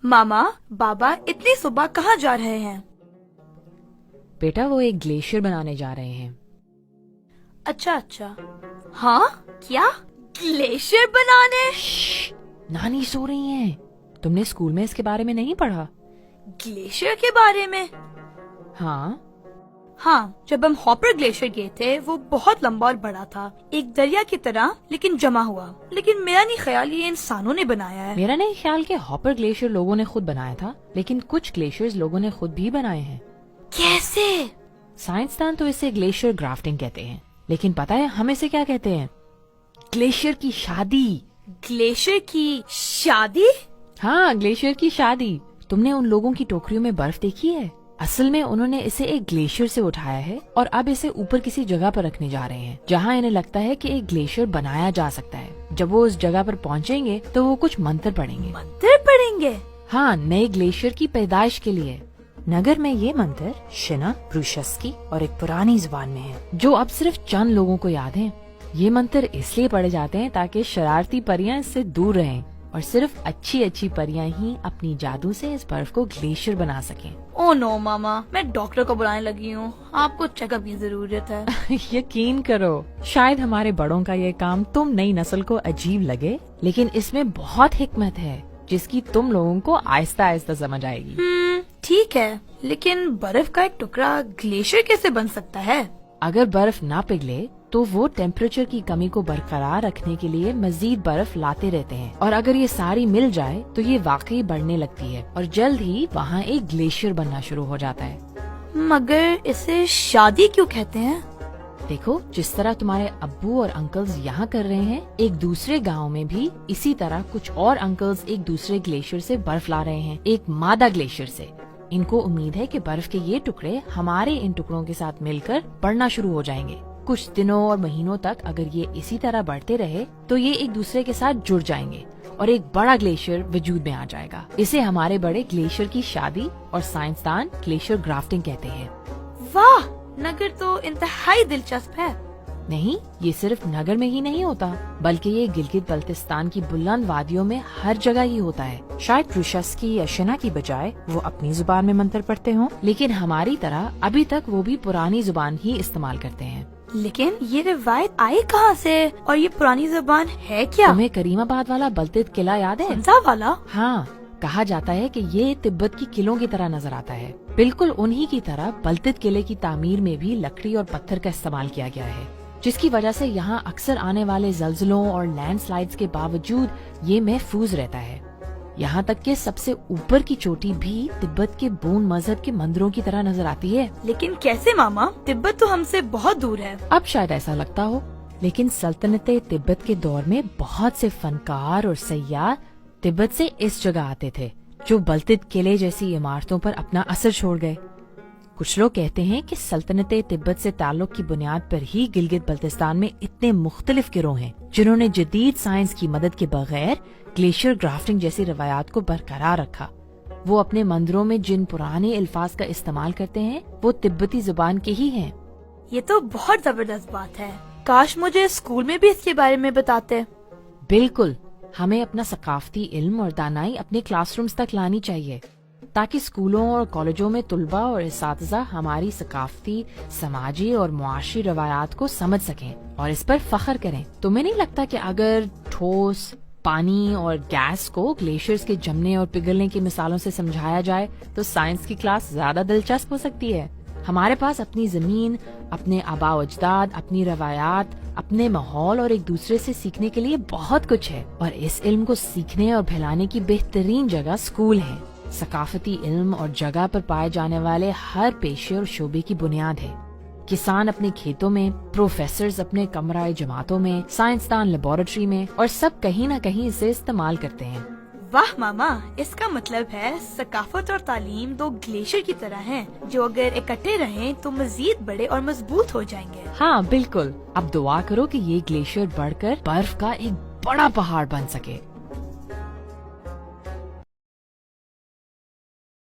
मामा, बाबा इतनी सुबह कहाँ जा रहे हैं? बेटा वो एक ग्लेशियर बनाने जा रहे हैं। अच्छा। हाँ, क्या ग्लेशियर बनाने? नानी सो रही हैं। तुमने स्कूल में इसके बारे में नहीं पढ़ा? ग्लेशियर के बारे में? हाँ, जब हम हॉपर ग्लेशियर गए थे वो बहुत लंबा और बड़ा था, एक दरिया की तरह, लेकिन जमा हुआ। लेकिन मेरा नहीं ख्याल ये इंसानों ने बनाया है। मेरा नहीं ख्याल कि हॉपर ग्लेशियर लोगों ने खुद बनाया था, लेकिन कुछ ग्लेशियर्स लोगों ने खुद भी बनाए हैं। कैसे? साइंसदान तो इसे ग्लेशियर ग्राफ्टिंग कहते हैं, लेकिन पता है हम इसे क्या कहते हैं? ग्लेशियर की शादी। ग्लेशियर की शादी? हाँ, ग्लेशियर की शादी। तुमने उन लोगों की टोकरियों में बर्फ देखी है? असल में उन्होंने इसे एक ग्लेशियर से उठाया है और अब इसे ऊपर किसी जगह पर रखने जा रहे हैं, जहाँ इन्हें लगता है कि एक ग्लेशियर बनाया जा सकता है। जब वो उस जगह पर पहुँचेंगे तो वो कुछ मंत्र पढ़ेंगे। मंत्र पढ़ेंगे? हाँ, नए ग्लेशियर की पैदाइश के लिए। नगर में ये मंत्र शिना, प्रूशस्की और एक पुरानी जुबान में है, जो अब सिर्फ चंद लोगों को याद है। ये मंत्र इसलिए पढ़े जाते हैं ताकि शरारती परियां इससे दूर रहें और सिर्फ अच्छी परियां ही अपनी जादू से इस बर्फ को ग्लेशियर बना सकें। ओह नो मामा, मैं डॉक्टर को बुलाने लगी हूँ, आपको चेकअप की जरूरत है। यकीन करो, शायद हमारे बड़ों का ये काम तुम नई नस्ल को अजीब लगे, लेकिन इसमें बहुत हिकमत है जिसकी तुम लोगों को आहिस्ता आहिस्ता समझ आएगी। ठीक है, लेकिन बर्फ का एक टुकड़ा ग्लेशियर कैसे बन सकता है? अगर बर्फ ना पिघले तो वो टेम्परेचर की कमी को बरकरार रखने के लिए मजीद बर्फ लाते रहते हैं, और अगर ये सारी मिल जाए तो ये वाकई बढ़ने लगती है और जल्द ही वहाँ एक ग्लेशियर बनना शुरू हो जाता है। मगर इसे शादी क्यों कहते हैं? देखो, जिस तरह तुम्हारे अब्बू और अंकल्स यहाँ कर रहे हैं, एक दूसरे गांव में भी इसी तरह कुछ और अंकल्स एक दूसरे ग्लेशियर से बर्फ ला रहे हैं, एक मादा ग्लेशियर से। इनको उम्मीद है कि बर्फ के ये टुकड़े हमारे इन टुकड़ों के साथ मिलकर बढ़ना शुरू हो जाएंगे। कुछ दिनों और महीनों तक अगर ये इसी तरह बढ़ते रहे तो ये एक दूसरे के साथ जुड़ जाएंगे और एक बड़ा ग्लेशियर वजूद में आ जाएगा। इसे हमारे बड़े ग्लेशियर की शादी और साइंसदान ग्लेशियर ग्राफ्टिंग कहते हैं। वाह, नगर तो इंतहाई दिलचस्प है। नहीं, ये सिर्फ नगर में ही नहीं होता, बल्कि ये गिलगित बल्तिस्तान की बुलंद वादियों में हर जगह ही होता है। शायद प्रूशस्की या शिना की बजाय वो अपनी जुबान में मंत्र पढ़ते हों, लेकिन हमारी तरह अभी तक वो भी पुरानी जुबान ही इस्तेमाल करते हैं। लेकिन ये रिवायत आई कहाँ से और ये पुरानी जुबान है क्या? तुम्हें करीमाबाद वाला बलतित किला याद है? कौनसा वाला? हाँ, कहा जाता है कि ये तिब्बत की किलों की तरह नजर आता है। बिल्कुल उन्हीं की तरह बलतित किले की तामीर में भी लकड़ी और पत्थर का इस्तेमाल किया गया है, जिसकी वजह से यहाँ अक्सर आने वाले जल्जलों और लैंडस्लाइड्स के बावजूद ये महफूज रहता है। यहाँ तक कि सबसे ऊपर की चोटी भी तिब्बत के बून मजहब के मंदिरों की तरह नजर आती है। लेकिन कैसे मामा? तिब्बत तो हमसे बहुत दूर है। अब शायद ऐसा लगता हो, लेकिन सल्तनते तिब्बत के दौर में बहुत से फनकार और सयाह तिब्बत से इस जगह आते थे, जो बलतित किले जैसी इमारतों पर अपना असर छोड़ गए। कुछ लोग कहते हैं कि सल्तनते तिब्बत से ताल्लुक की बुनियाद पर ही गिलगित बल्तिस्तान में इतने मुख्तलिफ गिरोह हैं, जिन्होंने जदीद साइंस की मदद के बगैर ग्लेशियर ग्राफ्टिंग जैसी रवायात को बरकरार रखा। वो अपने मंदिरों में जिन पुराने अल्फाज का इस्तेमाल करते हैं वो तिब्बती जुबान के ही हैं। ये तो बहुत जबरदस्त बात है। काश मुझे स्कूल में भी इसके बारे में बताते। बिल्कुल, हमें अपना सकाफती इल्म और दानाई अपने क्लासरूम्स तक लानी चाहिए, ताकि स्कूलों और कॉलेजों में तुलबा और इसातिज़ा हमारी सकाफती, समाजी और मुआशी रवायात को समझ सकें और इस पर फख्र करें। तुम्हें नहीं लगता कि अगर ठोस, पानी और गैस को ग्लेशियर्स के जमने और पिघलने की मिसालों से समझाया जाए तो साइंस की क्लास ज्यादा दिलचस्प हो सकती है? हमारे पास अपनी जमीन, अपने आबा अजदाद, अपनी रवायात, अपने माहौल और एक दूसरे से सीखने के लिए बहुत कुछ है, और इस इल्म को सीखने और फैलाने की बेहतरीन जगह स्कूल है। सकाफती इल्म और जगह पर पाए जाने वाले हर पेशे और शोबे की बुनियाद है। किसान अपने खेतों में, प्रोफेसर्स अपने कमराए जमातों में, साइंसदान लेबोरेटरी में, और सब कहीं न कहीं इसे इस्तेमाल करते हैं। वाह मामा, इसका मतलब है सकाफत और तालीम दो ग्लेशियर की तरह हैं, जो अगर इकट्ठे रहें तो मजीद बड़े और मजबूत हो जाएंगे। हाँ बिल्कुल। अब दुआ करो कि ये ग्लेशियर बढ़कर बर्फ का एक बड़ा पहाड़ बन सके।